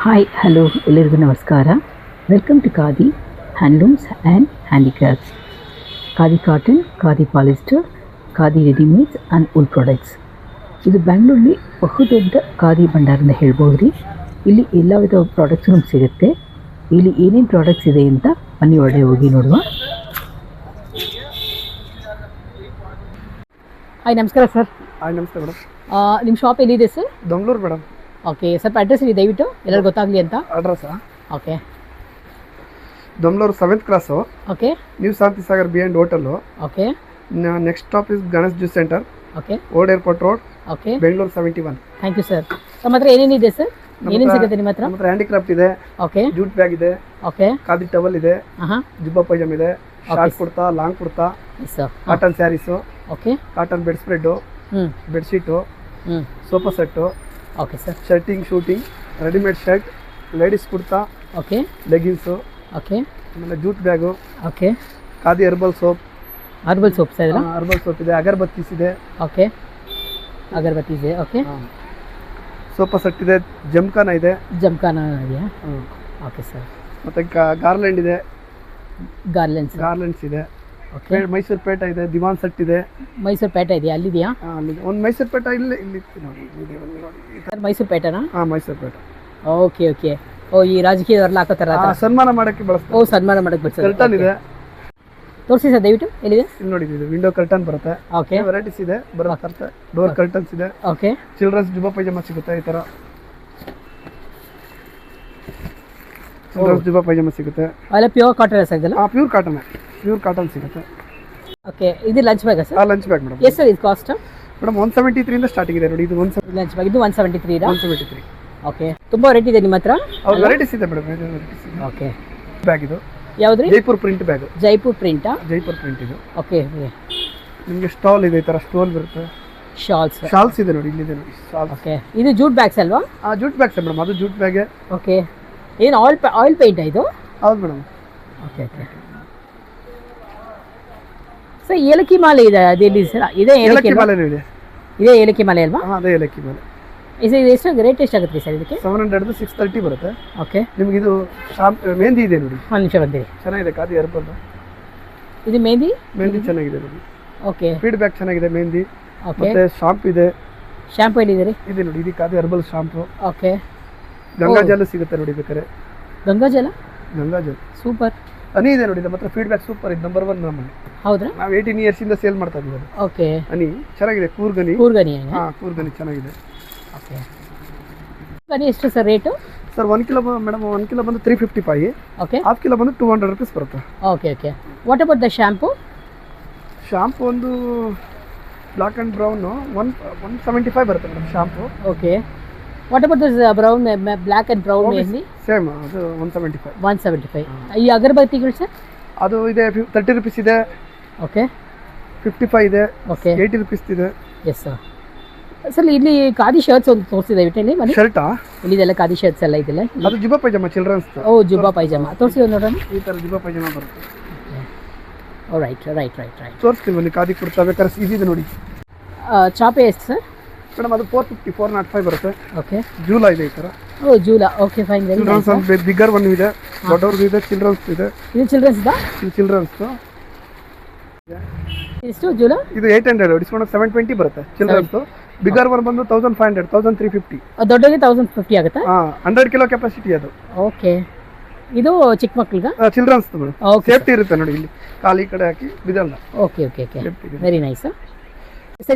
Hi hello ಎಲ್ಲರಿಗೂ ನಮಸ್ಕಾರ. Welcome to khadi handlooms and handicrafts. Khadi cotton, khadi polyester, khadi readymades and wool products. ಇದು ಬ್ಯಾಂಗ್ಳೂರಲ್ಲಿ ಬಹುದೊಡ್ಡ ಖಾದಿ ಭಂಡಾರ ಅಂತ ಹೇಳ್ಬೋದು ರೀ. ಇಲ್ಲಿ ಎಲ್ಲ ವಿಧ ಪ್ರಾಡಕ್ಟ್ಸ್ ಸಿಗುತ್ತೆ. ಇಲ್ಲಿ ಏನೇನು ಪ್ರಾಡಕ್ಟ್ಸ್ ಇದೆ ಅಂತ ಬನ್ನಿ ಒಳಗೆ ಹೋಗಿ ನೋಡುವ. ಹಾಯ್ ನಮಸ್ಕಾರ ಸರ್. ಹಾಯ್ ನಮಸ್ತೆ ಮೇಡಮ್. ನಿಮ್ಮ ಶಾಪ್ ಎಲ್ಲಿದೆ ಸರ್? ಬೆಂಗಳೂರು ಮೇಡಮ್. ಓಕೆ, ಸ್ವಲ್ಪ ಅಡ್ರೆಸ್ ಇದೆ ದಯವಿಟ್ಟು ಎಲ್ಲರಿಗೂ ಗೊತ್ತಾಗಲಿ ಅಂತ. ಅಡ್ರೆಸ್ಸಾ? Okay, Bengaluru 7th cross. Okay, new Shanti Sagar behind hotel. Okay, next stop is Ganesh juice centre, okay, old airport road, okay. Bengaluru 71. Thank you sir. ನಮ್ಮ ಹತ್ರ ಏನೇನಿದೆ ಸರ್? ಏನೇನು ಸಿಗುತ್ತೆ ನಿಮ್ಮ ಹತ್ರ? ನಮ್ಮ ಹತ್ರ ಹ್ಯಾಂಡಿಕ್ರಾಫ್ಟ್ ಇದೆ, ಓಕೆ, ಜೂಟ್ ಬ್ಯಾಗ್ ಇದೆ, ಓಕೆ, ಖಾದಿ ಟವಲ್ ಇದೆ, ಹಾಂ, ಜುಬ್ಬಾ ಪೈಜಾಮ್ ಇದೆ, short kurta, long kurta, yes sir, cotton saris, okay, cotton bed spread, bedsheet, sofa set, okay sir, shirting suiting, readymade shirt, ladies kurta, okay, leggings, okay, ಆಮೇಲೆ jute bag, okay. Khadi herbal soap, herbal soaps ಇದೆಯಲ್ಲ? Herbal soap ಇದೆ, ಅಗರ್ಬತ್ತೀಸ್ ಇದೆ, okay, ಅಗರಬತ್ತಿ ಇದೆ, okay, sofa set ಇದೆ, ಜಮ್ಖಾನ ಇದೆ, ಜಮ್ಖಾನ ಇದೆಯಾ? Okay sir. ಮತ್ತೆ garland ಇದೆ, ಗಾರ್ಲೆಂಡ್ಸ್ ಇದೆ, ಓಕೆ. ಮೈಸೂರು ಪೇಟ ಇದೆ, ದಿವಾನ್ ಸೆಟ್ ಇದೆ. ಮೈಸೂರು ಪೇಟೆ ಇದೆಯಾ? ಅಲ್ಲಿದೆಯಾ? ಅಲ್ಲಿದೆ ಒಂದು ಮೈಸೂರು ಪೇಟ, ಇಲ್ಲಿ ಇತ್ತು ನೋಡಿ, ಇದೆ ಒಂದು ನೋಡಿ. ಸರ್ ಮೈಸೂರು ಪೇಟೆನಾ? ಹಾಂ, ಮೈಸೂರು ಪೇಟ. Okay, okay. ಓ, ಈ ರಾಜಕೀಯದವ್ರೆಲ್ಲ ಹಾಕೋತಾರ? ಸನ್ಮಾನ ಮಾಡೋಕ್ಕೆ ಬಳಸ್ತಾರೆ. ಓ, ಸನ್ಮಾನ ಮಾಡಕ್ಕೆ ಬಿಡ್ತಾರೆ. ಕರ್ಟನ್ ಇದೆ, ತೋರಿಸಿ ಸರ್ ದಯವಿಟ್ಟು. ಎಲ್ಲಿದೆ? ಇಲ್ಲಿ ನೋಡಿ, ಇದು ವಿಂಡೋ ಕರ್ಟನ್ ಬರುತ್ತೆ. ಓಕೆ, ವೆರೈಟೀಸ್ ಇದೆ, ಬರುತ್ತೆ. ಡೋರ್ ಕರ್ಟನ್ಸ್ ಇದೆ, ಓಕೆ. ಚಿಲ್ಡ್ರನ್ಸ್ ಜುಬ್ಬಾ ಪೈಜಾಮ ಸಿಗುತ್ತೆ. ಈ ಥರ ಚಿಲ್ಡ್ರನ್ಸ್ ಜುಬ್ಬಾ ಪೈಜಾಮ ಸಿಗುತ್ತೆ. ಅಲ್ಲ ಪ್ಯೂರ್ ಕಾಟನ್ ಸರ್ ಇದೆಲ್ಲ? ಹಾಂ, ಪ್ಯೂರ್ ಕಾಟನ್ ಸಿಗುತ್ತೆ. ಓಕೆ, ಇದು ಲಂಚ್ ಬ್ಯಾಗ್ ಸರ್? ಹಾಂ, ಲಂಚ್ ಬ್ಯಾಗ್ ಮೇಡಮ್. ಎಷ್ಟು ಸರ್ ಇದು ಕಾಸ್ಟ್? ಮೇಡಮ್ 173 ಇಂದ ಸ್ಟಾರ್ಟಿಂಗ್ ಇದೆ ನೋಡಿ. ಇದು ಲಂಚ್ ಬ್ಯಾಗ್ ಇದು 173 ಇರಾ? 173. ಓಕೆ, ತುಂಬ ವೆರೈಟಿ ಇದೆ ನಿಮ್ಮ ಹತ್ರ? ಅವ್ರ ವೆರೈಟೀಸ್ ಇದೆ ಮೇಡಮ್. ಓಕೆ. ಬ್ಯಾಗ್ ಇದು ಯಾವ್ದ್ರಿ? Jaipur print bag. ಜೈಪುರ್ ಪ್ರಿಂಟಾ? ಜೈಪುರ್ ಪ್ರಿಂಟ್ ಇದು. ಓಕೆ. ನಿಮಗೆ ಸ್ಟಾಲ್ ಇದೆ, ಈ ಥರ ಸ್ಟೋಲ್ ಬರುತ್ತೆ. ಶಾಲ್ಸ್ ಇದೆ ನೋಡಿ, ಇಲ್ಲಿದೆ ನೋಡಿ ಶಾಲ್ಸ್. ಓಕೆ, ಇದು ಜೂಟ್ ಬ್ಯಾಗ್ಸ್ ಅಲ್ವಾ? ಹಾಂ, ಜೂಟ್ ಬ್ಯಾಗ್ಸ್ ಮೇಡಮ್. ಅದು ಜೂಟ್ ಬ್ಯಾಗೆ. ಓಕೆ. ಏನು ಆಯಿಲ್ ಪೇಂಟಾ ಇದು? ಹೌದು ಮೇಡಮ್. Okay, okay. ಸರ್ ಏಲಕ್ಕಿ ಮಾಲೆ ಇದೆ, ಅದೆಲ್ಲಿ ಸರ್? ಇದೇ ಏಲಕ್ಕಿ ಮಾಲೆ ಇದೆ. ಇದೇ ಏಲಕ್ಕಿ ಮಾಲೆ ಅಲ್ವಾ? ಹಾಂ, ಅದೇ ಏಲಕ್ಕಿ ಮಾಲೆ. ಇದು ಎಷ್ಟು ರೇಟ್ ಎಷ್ಟಾಗುತ್ತೆ ಸರ್ ಇದಕ್ಕೆ? 700 630 ಬರುತ್ತೆ. ಓಕೆ. ನಿಮ್ಗೆ ಇದು ಮೆಹಂದಿ ಇದೆ ನೋಡಿ. ಒಂದು ನಿಮಿಷ ಬಂದಿರಿ. ಚೆನ್ನಾಗಿದೆ, ಖಾದಿ ಹರ್ಬಲ್. ಇದು ಮೆಹಂದಿ ಚೆನ್ನಾಗಿದೆ ನೋಡಿ. ಓಕೆ. ಫೀಡ್ ಬ್ಯಾಗ್ ಚೆನ್ನಾಗಿದೆ, ಮೆಹಂದಿ. ಓಕೆ. ಮತ್ತೆ ಶಾಂಪು ಇದೆ. ಶಾಂಪು ಎಲ್ಲಿದೆ ರೀ? ಇದೆ ನೋಡಿ, ಇದು ಖಾದಿ ಹರ್ಬಲ್ ಶಾಂಪು. ಓಕೆ. ಗಂಗಾಜಲ ಸಿಗುತ್ತೆ ನೋಡಿ ಬೇಕಾರೆ. ಗಂಗಾಜಲ ಸೂಪರ್. ಹನಿ ಇದೆ ನೋಡಿ, ನಮ್ಮ ಹತ್ರ ಫೀಡ್ ಬ್ಯಾಗ್ ಸೂಪರ್ ಇದೆ, ನಂಬರ್ 1 ನಮ್ಮಲ್ಲಿ. ಹೌದ್ರಾ? ನಾವು 18 ಇಯರ್ಸ್ ಇಂದ ಸೇಲ್ ಮಾಡ್ತಾ ಇದ್ದೀವಿ. ಓಕೆ. ಹನಿ ಚೆನ್ನಾಗಿದೆ, ಕೂರ್ಗನಿ. ಹಾಂ, ಕೂರ್ಗನಿ ಚೆನ್ನಾಗಿದೆ. ಓಕೆ. ಗನಿ ಎಷ್ಟು sir rate? Sir 1 kilo madam, 1 kilo ಬಂದು 355. ಓಕೆ. ಹಾಫ್ ಕಿಲೋ ಬಂದು 200 rupees ಬರುತ್ತೆ. Okay, okay. What about the shampoo? Shampoo ಒಂದು ಬ್ಲಾಕ್ ಆ್ಯಂಡ್ ಬ್ರೌನು 175 ಬರುತ್ತೆ madam shampoo. Okay. What about this brown, black and brown mehndi? Same, ಅದು 175. 175. ಈ ಅಗರಬತ್ತಿಗಳು sir? ಅದು ಇದೆ 30 rupees ಇದೆ. ಓಕೆ. 55 ಇದೆ. ಓಕೆ. 80 rupees ಇದೆ. Yes sir. ಸರ್ ಇಲ್ಲಿ ಖಾದಿ ಶರ್ಟ್ಸ್ ಒಂದು ತೋರಿಸಿದೆ ಬಿಟ್ಟಲ್ಲಿ ಮನೆ ಶರ್ಟಾ? ಇಲ್ಲಿದೆಲ್ಲ ಖಾದಿ ಶರ್ಟ್ಸ್ ಎಲ್ಲ ಇದೆಲ್ಲ? ಅದು ಜುಬ್ಬಾ ಪೈಜಾಮ ಚಿಲ್ಡ್ರನ್ಸ್. ಓ, ಜುಬ್ಬಾ ಪೈಜಾಮ ತೋರಿಸಿ ಒಂದು ನೋಡೋಣ. ಈ ಥರ ಜುಬ್ಬಾ ಪೈಜಾಮ ಬರುತ್ತೆ. ಓ, ರೈಟ್. ತೋರಿಸ್ತೀವಿ ಬನ್ನಿ. ಖಾದಿ ಕುರ್ತಾ ಬೇಕಾದ್ರೆ ಇದಿದೆ ನೋಡಿ. ಚಾಪೆ ಎಷ್ಟು ಸರ್? ಮೇಡಮ್ ಅದು 450 405 ಬರುತ್ತೆ. ಓಕೆ. ಜೂಲಾ ಇದೆ ಈ ಥರ. ಓ, ಜೂಲಾ. Okay, fine. ಚಿಲ್ಡ್ರನ್ಸ್ ಒಂದು ಬಿಗ್ಗರ್ ಒನ್ ಇದೆ, ದೊಡ್ಡವ್ರದ್ದು ಇದೆ, ಚಿಲ್ಡ್ರನ್ಸ್ ಇದೆ. ಇದು ಚಿಲ್ಡ್ರನ್ಸ್ ಇದಾ? ಇದು ಚಿಲ್ಡ್ರನ್ಸ್. ಎಷ್ಟು ಜೂಲಾ? ಇದು 800, ಡಿಸ್ಕೌಂಟ್ 720 ಬರುತ್ತೆ ಚಿಲ್ಡ್ರನ್ಸ್. ಬಿಗ್ಗರ್ ಒನ್ ಬಂದು 1500 1350. ದೊಡ್ಡಗೆ 1050 ಆಗುತ್ತಾ? ಹಾಂ, 100 ಕಿಲೋ ಕೆಪಾಸಿಟಿ ಅದು. ಓಕೆ. ಇದು ಚಿಕ್ಕ ಮಕ್ಕಳಿಗೆ ಚಿಲ್ಡ್ರನ್ಸ್ ಮೇಡಮ್. ಓಕೆ. ಸೇಫ್ಟಿ ಇರುತ್ತೆ ನೋಡಿ, ಇಲ್ಲಿ ಕಾಲಿ ಕಡೆ ಹಾಕಿ ಬಿದಲ್ಲ. Okay, okay, okay. Very nice sir.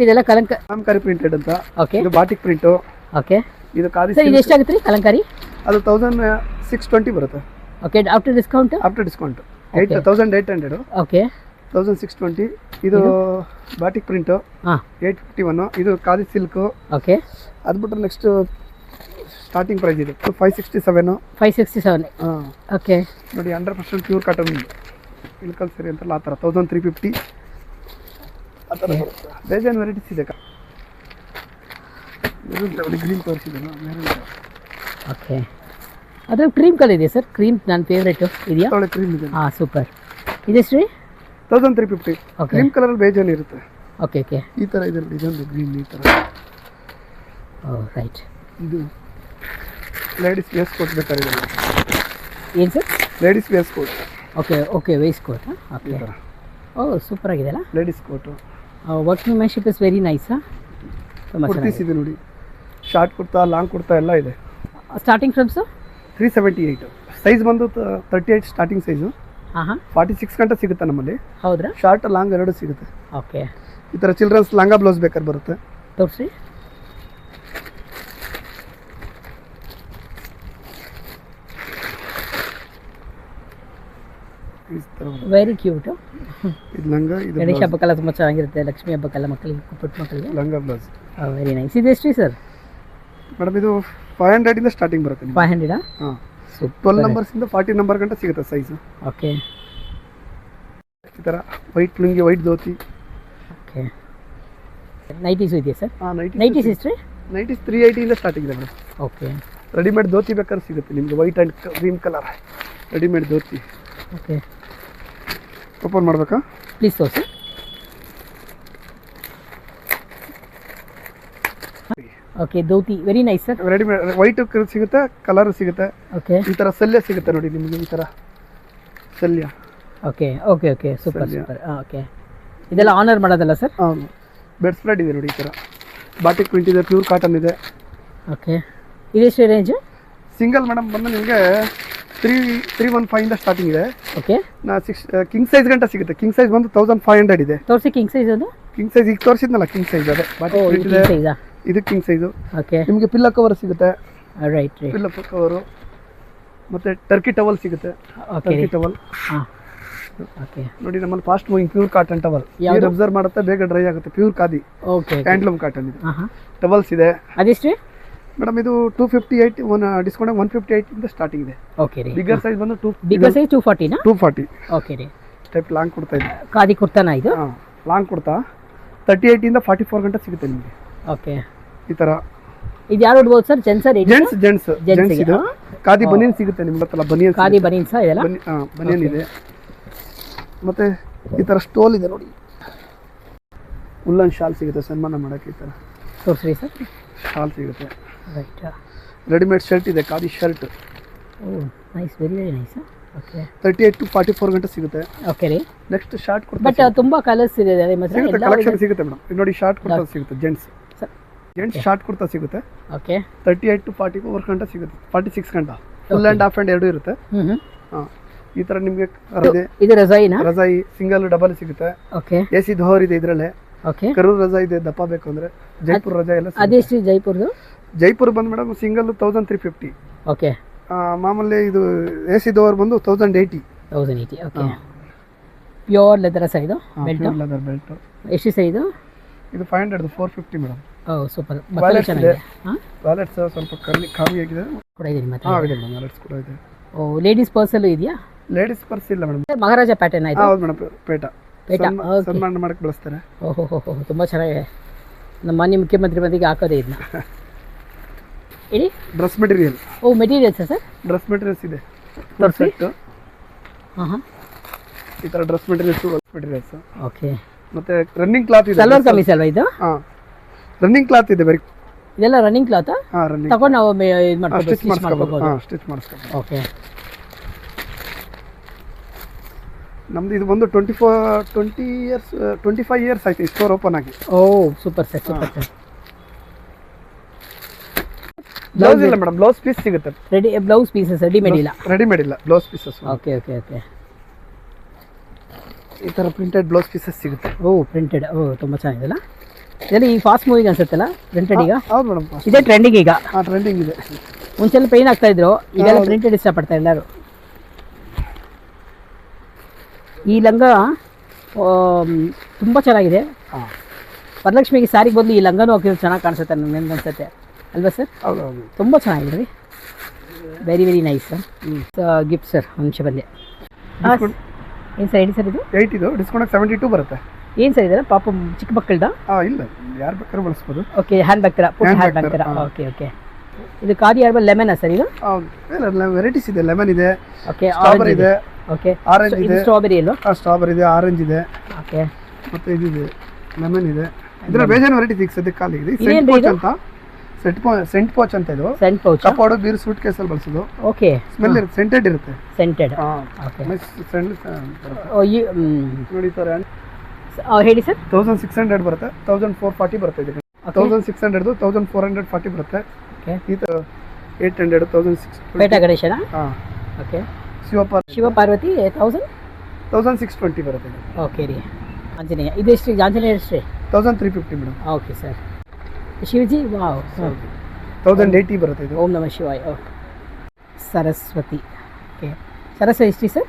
ಇದೆಲ್ಲ ಕಲಂಕಾರಿ ಪ್ರಿಂಟೆಡ್ ಅಂತ. ಓಕೆ. ಇದು ಬಾಟಿಕ್ ಪ್ರಿಂಟು. ಓಕೆ. ಇದು ಖಾದಿ. ಸರ್ ಇದು ಎಷ್ಟಾಗುತ್ತೆ ರೀ ಕಲಂಕಾರಿ? ಅದು 1620 ಬರುತ್ತೆ. Okay. After discount? After discount 1800. Okay. 1620. ಇದು ಬಾಟಿಕ್ ಪ್ರಿಂಟು. ಹಾಂ. 851. ಇದು ಖಾದಿ ಸಿಲ್ಕು. ಓಕೆ. ಅದು ಬಿಟ್ಟರೆ ನೆಕ್ಸ್ಟ್ ಸ್ಟಾರ್ಟಿಂಗ್ ಪ್ರೈಸ್ ಇದೆ 567. 567. ಹಾಂ. ಓಕೆ. ನೋಡಿ 100% ಪ್ಯೂರ್ ಕಾಟನ್ ಇಲ್ಕಲ್ ಸರಿ ಅಂತಲ್ಲ, ಆ ಥರ 1350 ಆ ಥರ ಬರುತ್ತೆ. ಬೇಜಾನ್ ವೆರೈಟೀಸ್ ಇದೆ. ಗ್ರೀನ್ ತೋರಿಸಿದೆ. ಓಕೆ. ಅದು ಕ್ರೀಮ್ ಕಲರ್ ಇದೆ ಸರ್. ಕ್ರೀಮ್ ನನ್ನ ಫೇವ್ರೇಟು ಇದೆಯಾ? ಕ್ರೀಮ್ ಇದೆ. ಹಾಂ, ಸೂಪರ್. ಇದೆಷ್ಟು ರೀ? 1350. ಕ್ರೀಮ್ ಕಲರಲ್ಲಿ ಬೇಜಾನ್ ಇರುತ್ತೆ. Okay, okay. ಈ ಥರ ಇದೆ ನೋಡಿ, ಇದೊಂದು ಗ್ರೀನ್ ಈ ಥರ. Oh, right. ಇದು ಲೇಡೀಸ್ ವೇಸ್ಟ್ ಕೋಟ್ ಬೇಕಾದ್ರೆ ಏನು sir? Ladies waistcoat. Okay okay, waistcoat. Okay, ಈ ಥರ ಓ ಸೂಪರ್ ಆಗಿದೆಯಲ್ಲ. Ladies coat. Workmanship is very nice. ತುಂಬ ಕುರ್ತೀಸ್ ಇದೆ ನೋಡಿ, ಶಾರ್ಟ್ ಕುರ್ತಾ, ಲಾಂಗ್ ಕುರ್ತಾ ಎಲ್ಲ ಇದೆ. ಸ್ಟಾರ್ಟಿಂಗ್ ಫ್ರಮ್ಸು 378. ಸೈಜ್ ಬಂದು 38 ಸ್ಟಾರ್ಟಿಂಗ್ ಸೈಜು. ಹಾಂ ಹಾಂ, 46 ಗಂಟೆ ಸಿಗುತ್ತೆ ನಮ್ಮಲ್ಲಿ. ಹೌದ್ರಾ? ಶಾರ್ಟ್ ಲಾಂಗ್ ಎರಡು ಸಿಗುತ್ತೆ. ಓಕೆ, ಈ ಥರ ಚಿಲ್ಡ್ರನ್ಸ್ ಲಾಂಗ ಬ್ಲೌಸ್ ಬೇಕಾದ್ರೆ ಬರುತ್ತೆ. ತೋರಿಸಿ. ಈ ಥರ ವೆರಿ ಕ್ಯೂಟು. ಇದು ಲಂಗ, ಇದು ಗಣೇಶ ಹಬ್ಬಕ್ಕೆಲ್ಲ ತುಂಬ ಚೆನ್ನಾಗಿರುತ್ತೆ. ಲಕ್ಷ್ಮಿ ಹಬ್ಬಕ್ಕೆಲ್ಲ ಮಕ್ಕಳಿಗೆ, ಪುಟ್ಟ ಮಕ್ಕಳಿಗೆ ಲಂಗ ಬ್ಲೌಸ್. Very nice. ಇದು ಎಷ್ಟು ಸರ್? ಮೇಡಮ್ ಇದು 500 ಇಂದ ಸ್ಟಾರ್ಟಿಂಗ್ ಬರುತ್ತೆ. 500? ಹಾಂ, 12 ನಂಬರ್ಸಿಂದ 40 ನಂಬರ್ ಗಂಟೆ ಸಿಗುತ್ತೆ ಸೈಜು. ಓಕೆ, ಈ ಥರ white lungi, white dhoti. Okay, nighties ಇದೆಯಾ ಸರ್? ಹಾಂ, ನೈಟೀಸ್ ಎಷ್ಟು? ನೈಟೀಸ್ 380 ಇಂದ ಸ್ಟಾರ್ಟಿಂಗ್ ಇದೆ ಮೇಡಮ್. ಓಕೆ, ರೆಡಿಮೇಡ್ ಧೋತಿ ಬೇಕಾದ್ರೆ ಸಿಗುತ್ತೆ ನಿಮಗೆ, white and green colour readymade dhoti. Okay, open ಮಾಡಬೇಕಾ? ಪ್ಲೀಸ್ ತೋರಿಸಿ. Okay, dhoti very nice sir. Readymade white ಸಿಗುತ್ತೆ, ಕಲರ್ ಸಿಗುತ್ತೆ. ಓಕೆ, ಈ ಥರ ಸಲ್ಯ ಸಿಗುತ್ತೆ ನೋಡಿ ನಿಮಗೆ, ಈ ಥರ ಸಲ್ಯ. Okay okay okay, super super. Okay, ಇದೆಲ್ಲ ಆನರ್ ಮಾಡೋದಲ್ಲ ಸರ್? ಹಾಂ, ಬೆಡ್ ಸ್ಪ್ರೆಡ್ ಇದೆ ನೋಡಿ, ಈ ಥರ ಬಾಟಿಕ್ ಪ್ರಿಂಟ್ ಇದೆ, ಪ್ಯೂರ್ ಕಾಟನ್ ಇದೆ. ಓಕೆ, ಇದೆಷ್ಟು ರೇಂಜು? ಸಿಂಗಲ್ ಮೇಡಮ್ ಬಂದು ನಿಮಗೆ 315 ಇಂದ ಸ್ಟಾರ್ಟಿಂಗ್ ಇದೆ. ಓಕೆ, ಕಿಂಗ್ ಸೈಜ್ ಗಂಟೆ ಸಿಗುತ್ತೆ. ಕಿಂಗ್ ಸೈಜ್ ಬಂದು 1500 ಇದೆ. ತೋರಿಸಿ ಕಿಂಗ್ ಸೈಜ್. ಅದು ಕಿಂಗ್ ಸೈಜ್ ಈಗ ತೋರಿಸಿದ್ನಲ್ಲ, ಕಿಂಗ್ ಸೈಜ್ ಅದೇ ಬಾಟಿಕ್ ಪ್ರಿಂಟ್ ಇದೆ. ಸೈಜಾ? ಇದು ಕಿಂಗ್ ಸೈಜು. ಓಕೆ, ನಿಮಗೆ ಪಿಲ್ಲೋ ಕವರ್ ಸಿಗುತ್ತೆ. Right right. ಪಿಲ್ಲೋ ಕವರು ಮತ್ತು ಟರ್ಕಿ ಟವಲ್ ಸಿಗುತ್ತೆ. Okay, Turkey towel. ಹಾಂ, ಓಕೆ ನೋಡಿ ನಮ್ಮಲ್ಲಿ fast moving pure cotton towel. ನೀರು ಅಬ್ಸರ್ವ್ ಮಾಡುತ್ತೆ, ಬೇಗ ಡ್ರೈ ಆಗುತ್ತೆ. Pure khadi, okay, handloom cotton ಇದು. ಹಾಂ ಹಾಂ, ಟವಲ್ಸ್ ಇದೆ. ಅದೆಷ್ಟು ಮೇಡಮ್ ಇದು 258, ಡಿಸ್ಕೌಂಟ್ 158 ಇಂದ ಸ್ಟಾರ್ಟಿಂಗ್ ಇದೆ. ಓಕೆ ರೀ. ಬಿಗರ್ ಸೈಜ್ ಬಂದು ಬಿಗರ್ ಸೈಜ್ 240ನಾ? 240. ಓಕೆ ರೀ. ಟೈಪ್ ಲಾಂಗ್ ಕೊಡ್ತಾ ಇದೆ. ಖಾದಿ ಕುರ್ತಾನಾ ಇದು? ಹಾಂ, ಲಾಂಗ್ ಕೊಡ್ತಾ 38 ಇಂದ 44 ಗಂಟೆ ಸಿಗುತ್ತೆ ನಿಮಗೆ. ಓಕೆ, ಈ ಥರ. ಇದು ಯಾರು ಉಡ್ಬೋದು ಸರ್? ಜೆಂಟ್ಸ್ ಜೆಂಟ್ಸ್ ಇದು. ಖಾದಿ ಬನಿಯನ್ ಸಿಗುತ್ತೆ ನಿಮ್ಮ ಹತ್ರ. ಬನಿಯನ್, ಖಾದಿ ಬನಿಯನ್ ಸಹ ಇದೆಲ್ಲ? ಹಾಂ, ಬನಿಯನ್ ಇದೆ. ಮತ್ತು ಈ ಥರ ಸ್ಟೋಲ್ ಇದೆ ನೋಡಿ, ಉಲ್ಲನ್ ಶಾಲ್ ಸಿಗುತ್ತೆ ಸನ್ಮಾನ ಮಾಡೋಕ್ಕೆ. ಈ ಥರ ತೋರಿಸ್ರಿ ಸರ್. ಶಾಲ್ ಸಿಗುತ್ತೆ. ರೈಟ್. ರೆಡಿಮೇಡ್ ಶರ್ಟ್ ಇದೆ, khadi shirt. Oh nice, very very nice. Okay, 38 to 44 ಗಂಟೆ ಸಿಗುತ್ತೆ. ಓಕೆ ರೀ. ನೆಕ್ಸ್ಟ್ ಶಾರ್ಟ್ ಕೊಡ್ತಾ ಬಟ್ ತುಂಬ ಕಲರ್ಸ್ ಇದೆ ಸಿಗುತ್ತೆ, ಕಲೆಕ್ಷನ್ ಸಿಗುತ್ತೆ ಮೇಡಮ್. ನೋಡಿ ಶಾರ್ಟ್ ಕೊಡ್ತಾ ಸಿಗುತ್ತೆ. ಜೆಂಟ್ಸ್ ಶಾರ್ಟ್ ಕೊಡ್ತಾ ಸಿಗುತ್ತೆ. ಓಕೆ, 38 to 44 ಗಂಟೆ ಸಿಗುತ್ತೆ. 46 ಗಂಟೆ ಫುಲ್ ಆ್ಯಂಡ್ ಹಾಫ್ ಆ್ಯಂಡ್ ಎರಡು ಇರುತ್ತೆ. ಹಾಂ, ಈ ಥರ ನಿಮಗೆ ಇದು ರಜಾಯಿನಾ? ರಜಾಯಿ ಸಿಂಗಲ್ ಡಬಲ್ ಸಿಗುತ್ತೆ. ಓಕೆ, ಎಸಿ ಧೋರ್ ಇದೆ ಇದರಲ್ಲೇ. ಓಕೆ, ಕರೂರ್ ರಜಾ ಇದೆ, ದಪ್ಪ ಬೇಕು ಅಂದರೆ. ಜೈಪುರ್ ರಜಾ ಎಲ್ಲ. ಅದೆಷ್ಟು ಜೈಪುರ್ದು? ಜೈಪುರ್ ಬಂದು ಮೇಡಮ್ ಸಿಂಗಲ್ 1350. ಓಕೆ, ಮಾಮೂಲಿ ಇದು ಎಸಿ ಧೋರ್ ಬಂದು 1080. 1080. ಓಕೆ, ಪ್ಯೂರ್ ಲೆದರ್ ಸರ್ ಇದು? Belt, leather belt. ಎಷ್ಟು ಸರ್ ಇದು? ಇದು 500, 450 ಮೇಡಮ್. ಓ ಸೂಪರ್. ವ್ಯಾಲೆಟ್ಸ್ ಇದೆ. ಹಾಂ, ವ್ಯಾಲೆಟ್ಸ್ ಸ್ವಲ್ಪ ಕಮ್ಮಿ ಆಗಿದೆ. ಕೂಡ ಇದೆ ನಿಮ್ಮ ಹತ್ರ? ಹಾಂ, ಇದೆ ಮೇಡಮ್, ವ್ಯಾಲೆಟ್ಸ್ ಕೂಡ ಇದೆ. ಓ, ಲೇಡೀಸ್ ಪರ್ಸಲ್ಲೂ ಇದೆಯಾ? ಲೇಡೀಸ್ ಪರ್ಸ್ ಇಲ್ಲ ಮೇಡಮ್. ಮಹಾರಾಜ ಪ್ಯಾಟರ್ನ್ ಆಯಿತು? ಹೌದು ಮೇಡಮ್, ಪೇಟ ಸನ್ಮಾನ ಮಾಡಕ್ಕೆ ಬಳಸ್ತಾರೆ. ಓಹೋ ಹೋ ಹೋ, ತುಂಬ ಚೆನ್ನಾಗಿದೆ. ನಮ್ಮ ಮಾನ್ಯ ಮುಖ್ಯಮಂತ್ರಿ ಬಂದಿಗೆ ಹಾಕೋದೇ ಇದನ್ನ. ಹೇಳಿ. Dress material. ಓ, ಮೆಟೀರಿಯಲ್ಸಾ ಸರ್? ಡ್ರೆಸ್ ಮೆಟೀರಿಯಲ್ಸ್ ಇದೆ. ಹಾಂ ಹಾಂ, ಈ ಥರ ಡ್ರೆಸ್ ಮೆಟೀರಿಯಲ್ಸ್. ಓಕೆ, ಮತ್ತೆ ರನ್ನಿಂಗ್ ಕ್ಲಾತ್ ಇದೆ. ಸಲ್ವಾರ್ ಕಮೀಸ್ ಅಲ್ವಾ ಇದು? ಹಾಂ, ರನ್ನಿಂಗ್ ಕ್ಲಾತ್ ಇದೆ ಬರೀ. ಇದೆಲ್ಲ ರನ್ನಿಂಗ್ ಕ್ಲಾತಾ? ಹಾಂ, ರನ್ನಿಂಗ್ ತಗೊಂಡು ನಾವು ಇದು ಸ್ಟಿಚ್ ಮಾಡ್ಕೋಬೋದು. ಹಾಂ, ಸ್ಟಿಚ್ ಮಾಡಿಸ್ಕೋಬೋದು. ಓಕೆ, ನಮ್ದು ಇದು ಬಂದು 25 ಇಯರ್ಸ್ ಆಯ್ತು ಸ್ಟೋರ್ ಓಪನ್ ಆಗಿ. ಓ super sir, super sir. Blouse ಇಲ್ಲ ಮೇಡಮ್, ಬ್ಲೌಸ್ ಪೀಸ್ ಸಿಗುತ್ತೆ. ಬ್ಲೌಸ್ ಪೀಸಸ್ ರೆಡಿಮೇಡ್ ಇಲ್ಲ? ರೆಡಿಮೇಡ್ ಇಲ್ಲ, blouse pieces. Okay okay okay. ಈ ಥರ ಪ್ರಿಂಟೆಡ್ ಬ್ಲೌಸ್ ಪೀಸಸ್ ಸಿಗುತ್ತೆ. ಓ ಪ್ರಿಂಟೆಡ್. ಓ ತುಂಬ ಚೆನ್ನಾಗಿದೆಲ್ಲ. ಇದೆಲ್ಲ ಈ ಫಾಸ್ಟ್ ಮೂವಿಂಗ್ ಅನ್ಸುತ್ತಲ್ಲ ಪ್ರಿಂಟೆಡ್ ಈಗ? ಹೌದು ಮೇಡಮ್, ಇದೇ ಟ್ರೆಂಡಿಂಗ್ ಈಗ. ಹಾಂ, ಟ್ರೆಂಡಿಂಗ್ ಇದೆ. ಮುಂಚೆಲ್ಲ ಪೇನ್ ಆಗ್ತಾ ಇದ್ರು, ಈಗೆಲ್ಲ ಪ್ರಿಂಟೆಡ್ ಇಷ್ಟಪಡ್ತಾರೆ ಎಲ್ಲರೂ. ಈ ಲಂಗ ತುಂಬ ಚೆನ್ನಾಗಿದೆ. ಹಾಂ, ವರಲಕ್ಷ್ಮಿಗೆ ಸ್ಯಾರಿಗೆ ಬದಲು ಈ ಲಂಗನೂ ಹಾಕಿದ್ರೆ ಚೆನ್ನಾಗಿ ಕಾಣಿಸುತ್ತೆ ನನಗೆ ಅನ್ಸುತ್ತೆ ಅಲ್ವಾ ಸರ್? ಹೌದು ಹೌದು, ತುಂಬ ಚೆನ್ನಾಗಿದೆ ರೀ. Very very nice sir. Gift sir, ಒಂದು ನಿಮಿಷ ಬರಲಿ. ಏನು ಸರ್ ಹೇಳಿ ಸರ್? ಇದು 8 ಇದು, ಡಿಸ್ಕೌಂಟ್ 72 ಬರುತ್ತೆ. ಏನು ಸರ್ ಇದೆಲ್ಲ? ಪಾಪ ಚಿಕ್ಕ ಮಕ್ಕಳ್ದ? ಹಾಂ, ಇಲ್ಲ, ಯಾರು ಬೇಕಾದ್ರೂ ಬಳಸ್ಬೋದು. ಓಕೆ, ಹ್ಯಾಂಡ್ ಬ್ಯಾಗ್ ಥರ, ಪುಟ್ಟ ಹ್ಯಾಂಡ್ ಬ್ಯಾಗ್ ಥರ. Okay okay. ಇದು ಖಾದಿ ಹರ್ಬಲ್ ಲೆಮನಾ ಸರ್ ಇದು? ಹೌದು, ವೆರೈಟೀಸ್ ಇದೆ. ಲೆಮನ್ ಇದೆ, ಓಕೆ, ಸ್ಟ್ರಾಬೆರಿ ಇದೆ, ಓಕೆ, ಆರೆಂಜ್ ಇದೆ. ಸ್ಟ್ರಾಬೆರಿ ಅಲ್ವಾ? ಹಾಂ, ಸ್ಟ್ರಾಬೆರಿ ಇದೆ, ಆರೆಂಜ್ ಇದೆ. ಓಕೆ, ಮತ್ತೆ ಇದಿದೆ, ಲೆಮನ್ ಇದೆ. ಇದರ ಬೇಜಾನ್ ವೆರೈಟಿ ಸಿಗ್ತದೆ. ಖಾಲಿ ಇದೆ ಸೆಂಟ್ ಪೌಚ್ ಅಂತ ಇದು. Scent pouch. ಕಪಾಡು ಬೀರ್ ಸೂಟ್ ಕೇಸಲ್ಲಿ ಬಳಸೋದು. ಓಕೆ. ಸ್ಮೆಲ್ ಇರುತ್ತೆ, ಸೆಂಟೆಡ್ ಇರುತ್ತೆ. ಸೆಂಟೆಡ್. ಓಕೆ. ನೋಡಿ ಸರ್, ಹೇಳಿ ಸರ್. 1600 ಬರುತ್ತೆ, 1440 ಬರುತ್ತೆ ಇದಕ್ಕೆ. 1600 1440 ಬರುತ್ತೆ. ಇದು 800 1620. ಪೇಟ ಗಣೇಶನ. ಓಕೆ. ಶಿವಪಾರ್ವತಿ 1620 ಬರುತ್ತೆ. ಓಕೆ ರೀ. ಆಂಜನೇಯ ಇದೆಷ್ಟು? ಆಂಜನೇಯ ಎಷ್ಟು? 1350 madam. Okay sir. Shivaji wow 1080 ಬರುತ್ತೆ ಇದು. ಓಂ ನಮಃ ಶಿವಾಯ. ಸರಸ್ವತಿ. ಓಕೆ. ಸರಸ್ವತಿ ಎಷ್ಟು ಸರ್?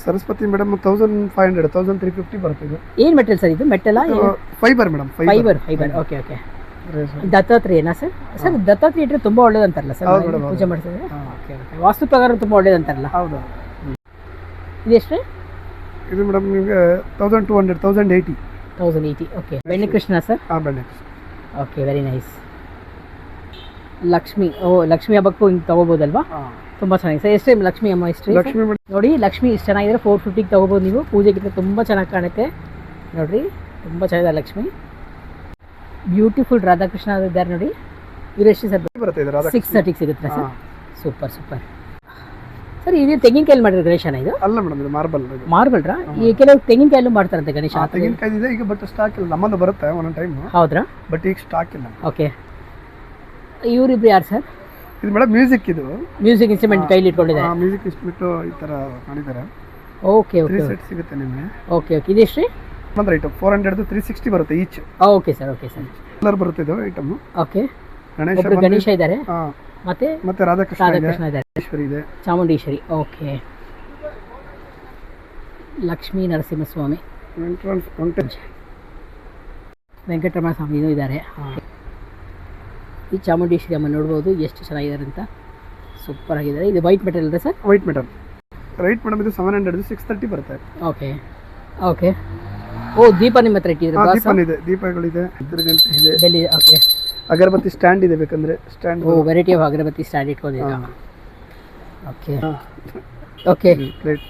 ಸರಸ್ವತಿ ಮೇಡಮ್ 1500 1350 ಬರುತ್ತೆ ಇದು. ಏನು ಮೆಟಲ್ ಸರ್ ಇದು? Metal fibre madam. Fibre. Okay okay. ದತ್ತಾತ್ರೇಯನಾ ಸರ್? ಸರ್ ದತ್ತಾತ್ರೇಯ ಇಟ್ಟರೆ ತುಂಬ ಒಳ್ಳೇದಂತಾರಲ್ಲ ಸರ್ ಪೂಜೆ ಮಾಡ್ತಿದ್ರೆ? Okay okay. ವಾಸ್ತು ಪ್ರಕಾರ ತುಂಬ ಒಳ್ಳೇದಂತಾರಲ್ಲ? ಹೌದು. ಇದೆಷ್ಟು? ಇದು ಮೇಡಮ್ ನಿಮಗೆ 1200 1080. 1080. ಓಕೆ. ಬೆಣ್ಣೆ ಕೃಷ್ಣ ಸರ್? ಬೆಣ್ಣೆ. Okay, very nice. Lakshmi. Lakshmi ಹಬ್ಬಕ್ಕೂ ಹಿಂಗೆ ತೊಗೋಬೋದಲ್ವಾ? ತುಂಬ ಚೆನ್ನಾಗಿದೆ ಸರ್. ಎಷ್ಟು ಲಕ್ಷ್ಮಿ ಅಮ್ಮ? ಎಷ್ಟು ಲಕ್ಷ್ಮಿ ನೋಡಿ, ಲಕ್ಷ್ಮಿ ಇಷ್ಟು ಚೆನ್ನಾಗಿದೆ. 450ಗೆ ತೊಗೋಬೋದು ನೀವು. ಪೂಜೆಗಿಂತ ತುಂಬ ಚೆನ್ನಾಗಿ ಕಾಣುತ್ತೆ ನೋಡಿರಿ. ತುಂಬ ಚೆನ್ನಾಗಿದೆ ಲಕ್ಷ್ಮಿ. ಬ್ಯೂಟಿಫುಲ್ ರಾಧಾಕೃಷ್ಣ ಇದ್ದಾರೆ ನೋಡಿ. ಇವರು ಎಷ್ಟು ಸರ್? 630 ಸಿಗುತ್ತೆ ಸರ್. Super super sir. ಇದು ತೆಂಗಿನಕಾಯಲ್ಲಿ ಮಾಡಿರೋ ಗಣೇಶನ ಇದು? ಅಲ್ಲ ಮೇಡಮ್, ಇದು ಮಾರ್ಬಲ್. ಮಾರ್ಬಲ್ರಾ? ಈ ಕೆಲವು ತೆಂಗಿನಕಾಯಲ್ಲೂ ಮಾಡ್ತಾರಂತೆ ಗಣೇಶ. ತೆಂಗಿನಕಾಯಿ ಇದೆ ಈಗ, ಬಟ್ ಸ್ಟಾಕ್ ಇಲ್ಲ. ನಮ್ಮದು ಬರುತ್ತೆ ಒಂದೊಂದು ಟೈಮ್. ಹೌದ್ರಾ? ಬಟ್ ಈಗ ಸ್ಟಾಕ್ ಇಲ್ಲ. ಓಕೆ. ಇವರಿಬ್ರು ಯಾರು ಸರ್? ಇದು ಮೇಡಮ್ ಮ್ಯೂಸಿಕ್. ಇದು ಮ್ಯೂಸಿಕ್ ಇನ್ಸ್ಟ್ರೂಮೆಂಟ್ ಕೈಲಿ ಇಟ್ಕೊಂಡಿದ್ದಾರೆ. ಮ್ಯೂಸಿಕ್ ಇನ್ಸ್ಟ್ರೂಮೆಂಟ್ ಈ ಥರ ಮಾಡಿದ್ದಾರೆ. Okay okay. 3 ಸೆಟ್ ಸಿಗುತ್ತೆ ನಿಮಗೆ. Okay okay. ಇದೆಷ್ಟು? ಒಂದು ಐಟಮ್ 400 360 ಬರುತ್ತೆ each. Okay sir. Okay sir. Colour ಬರುತ್ತೆ ಇದು ಐಟಮ್. ಓಕೆ. ಗಣೇಶ ಇದ್ದಾರೆ. ಮತ್ತೆ ರಾಧಾಕೃಷ್ಣ ಇದ್ದಾರೆ. ಇದೆ. ಚಾಮುಂಡೇಶ್ವರಿ. ಓಕೆ. ಲಕ್ಷ್ಮೀ ನರಸಿಂಹಸ್ವಾಮಿ, ವೆಂಕಟರಮಣ ಸ್ವಾಮಿನೂ ಇದ್ದಾರೆ. ಈ ಚಾಮುಂಡೇಶ್ವರಿ ಅಮ್ಮ ನೋಡ್ಬೋದು ಎಷ್ಟು ಚೆನ್ನಾಗಿದ್ದಾರೆ ಅಂತ. ಸೂಪರ್ ಆಗಿದ್ದಾರೆ. ಇದು ವೈಟ್ ಮೆಟಲ್ ಇದೆ sir? White metal. Right madam. ಇದು 700 630 ಬರುತ್ತೆ. Okay okay. ದೀಪ ನಿಮ್ಮ ಹತ್ರ ಇಟ್ಟಿದ್ರೆ? ದೀಪಗಳಿದೆ, ಇದೆ, ಬೆಲ್ಲಿ. ಓಕೆ. ಅಗರಬತ್ತಿ ಸ್ಟ್ಯಾಂಡ್ ಇದೆ ಬೇಕಂದ್ರೆ stand. Variety of agarbatti stand ಇಟ್ಕೊಂಡಿದ್ದೀರಾ? Okay okay. ಪ್ಲೇಟ್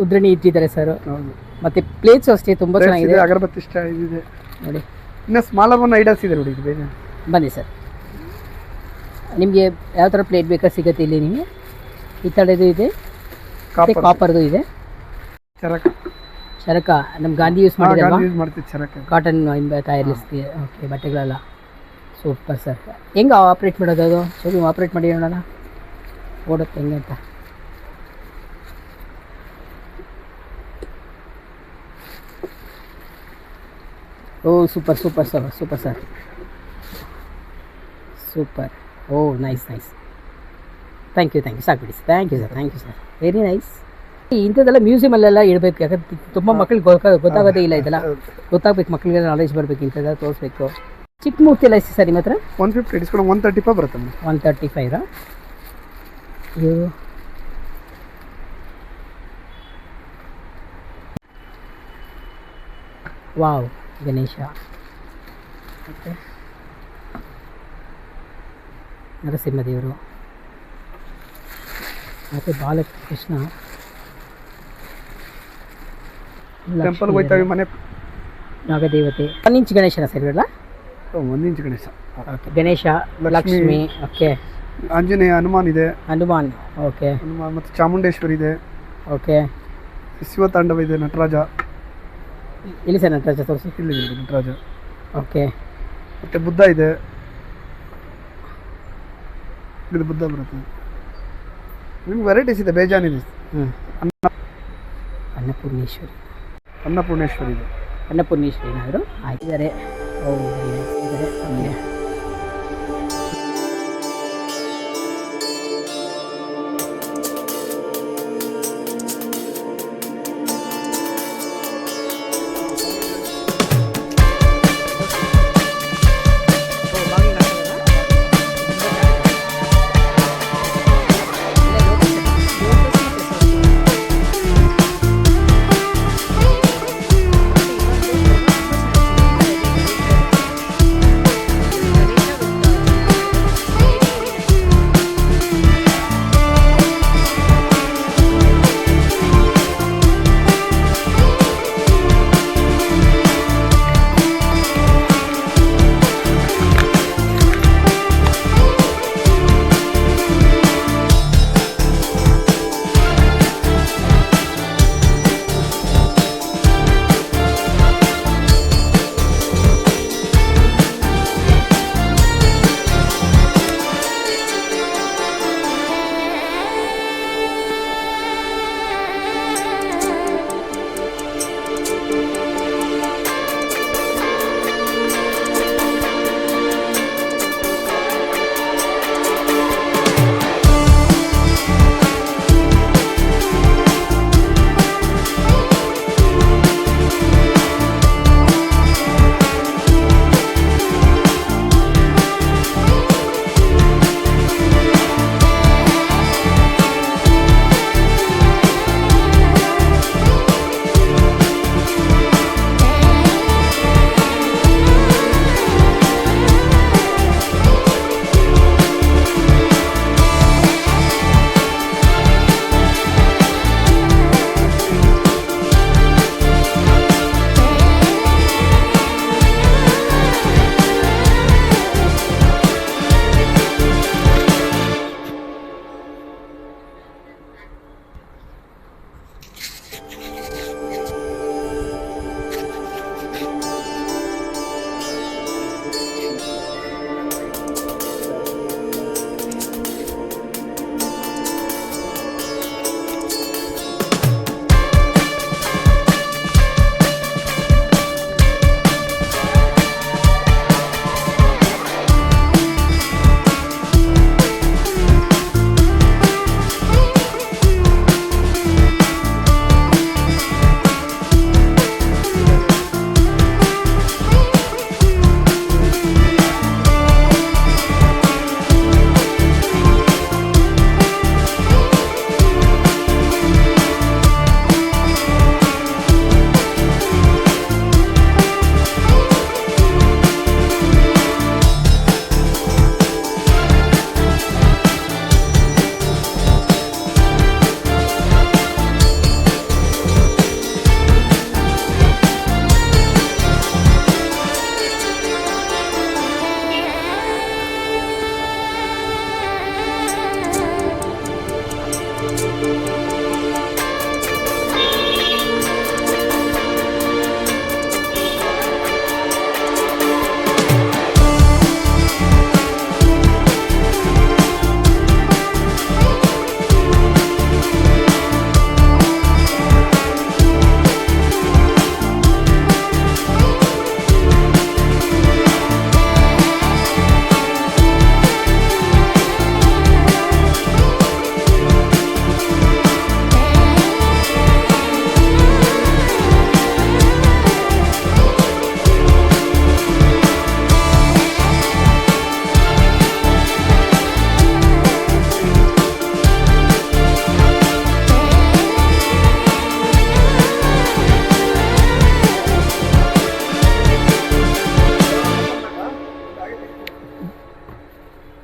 ಉದ್ರಣಿ ಇಟ್ಟಿದ್ದಾರೆ ಸರ್. ಹೌದು. ಮತ್ತೆ ಪ್ಲೇಟ್ಸ್ ಅಷ್ಟೇ ತುಂಬ ಚೆನ್ನಾಗಿದೆ. ಅಗರಬತ್ತಿ ಸ್ಟ್ಯಾಂಡ್ ಇದೆ ನೋಡಿ. ಇನ್ನು ಸ್ಮಾಲರ್ ಒನ್ ಐಡಲ್ಸ್ ಇದೆ ನೋಡಿ. ಬೇಗ ಬನ್ನಿ ಸರ್. ನಿಮಗೆ ಯಾವ ಥರ ಪ್ಲೇಟ್ ಬೇಕಾ ಸಿಗುತ್ತೆ ಇಲ್ಲಿ ನಿಮಗೆ. ಹಿತ್ತಾಳೆದು ಇದೆ, ಕಾಪರ್ದು ಇದೆ. ಚರಕ ನಮ್ಮ ಗಾಂಧಿ ಯೂಸ್ ಮಾಡಿದ್ರೆ ಕಾಟನ್ ತಯಾರಿಸ್ತೀವಿ. ಓಕೆ. ಬಟ್ಟೆಗಳೆಲ್ಲ ಸೂಪರ್ ಸರ್. ಹೆಂಗೆ ಆಪ್ರೇಟ್ ಮಾಡೋದು ಅದು? ಸರಿ, ಆಪ್ರೇಟ್ ಮಾಡಿ ನೋಡೋಣ ಓಡುತ್ತೆ ಹೆಂಗೆ ಅಂತ. Super super sir. Super sir. Super. Nice nice. Thank you ಸಾಕು ಬಿಡಿ. Thank you sir. Very nice. ಇಂಥದ್ದೆಲ್ಲ ಮ್ಯೂಸಿಯಮಲ್ಲೆಲ್ಲ ಇಡಬೇಕು. ಯಾಕಂದ್ರೆ ತುಂಬ ಮಕ್ಳಿಗೆ ಗೊತ್ತಾಗೋದೇ ಇಲ್ಲ. ಇದೆಲ್ಲ ಗೊತ್ತಾಗಬೇಕು, ಮಕ್ಕಳಿಗೆ ನಾಲೆಜ್ ಬರಬೇಕು. ಇಂಥದ್ದೆಲ್ಲ ತೋರಿಸ್ಬೇಕು. ಚಿಕ್ಕ ಮೂರ್ತಿ ಎಲ್ಲ ಎಷ್ಟು ಸರ್ ನಿಮ್ಮ ಹತ್ರ? 150 ಡಿಸ್ಕೌಂಟ್ 135 ಬರುತ್ತೆ. 135ರಾ? ಇದು ವಾವ್ ಗಣೇಶ. ಓಕೆ. ನರಸಿಂಹದೇವರು ಮತ್ತು ಬಾಲಕೃಷ್ಣ. ಟೆಂಪಲ್ ಹೋಗ್ತಾವೆ. ಮನೆ ನಾಗದೇವತೆ. 1 ಇಂಚ್ ಗಣೇಶನ ಸರ್ ಇವೆಲ್ಲ? 1 inch Ganesha. Okay. Ganesha, Lakshmi. Okay. Anjaneya, Hanuman ಇದೆ. ಹನುಮಾನ್. ಓಕೆ. ಹನುಮಾನ್ ಮತ್ತು ಚಾಮುಂಡೇಶ್ವರಿ ಇದೆ. ಓಕೆ. ಶಿವತಾಂಡವ ಇದೆ. ನಟರಾಜ. ಇಲ್ಲಿ ಸರ್ ನಟರಾಜ ತೋರಿಸಿ. ಇಲ್ಲಿ ನಟರಾಜ. ಓಕೆ. ಮತ್ತು ಬುದ್ಧ ಇದೆ. ಇದು ಬುದ್ಧ ಬರುತ್ತೆ. ನಿಮ್ಗೆ ವೆರೈಟೀಸ್ ಇದೆ, ಬೇಜಾನಿದೆ. ಅನ್ನಪೂರ್ಣೇಶ್ವರಿ. ಅನ್ನಪೂರ್ಣೇಶ್ವರಿ ಇದೆ. ಅನ್ನಪೂರ್ಣೇಶ್ವರಿ ಏನಾದರೂ ಆಗಿದ್ದಾರೆ. ಆಮೇಲೆ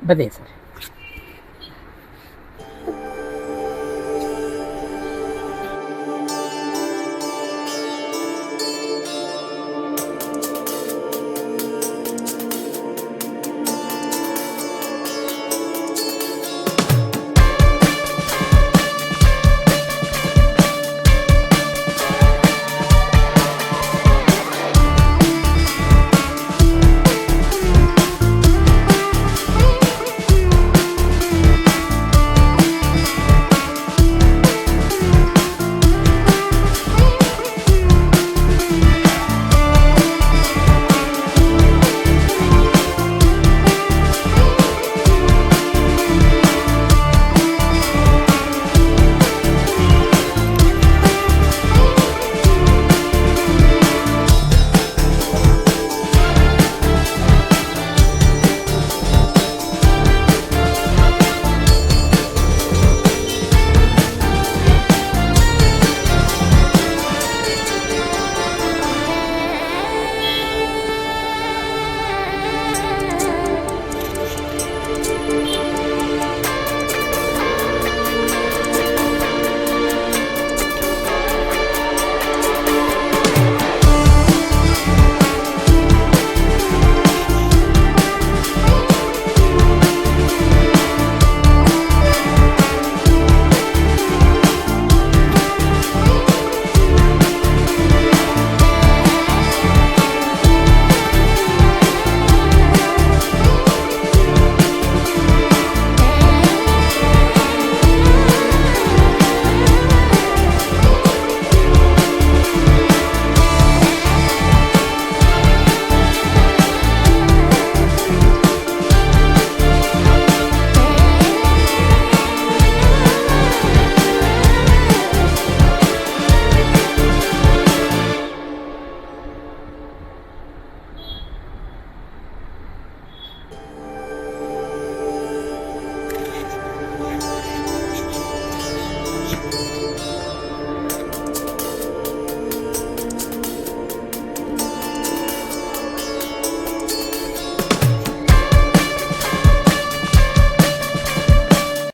ಬನ್ನಿ ಸರ್.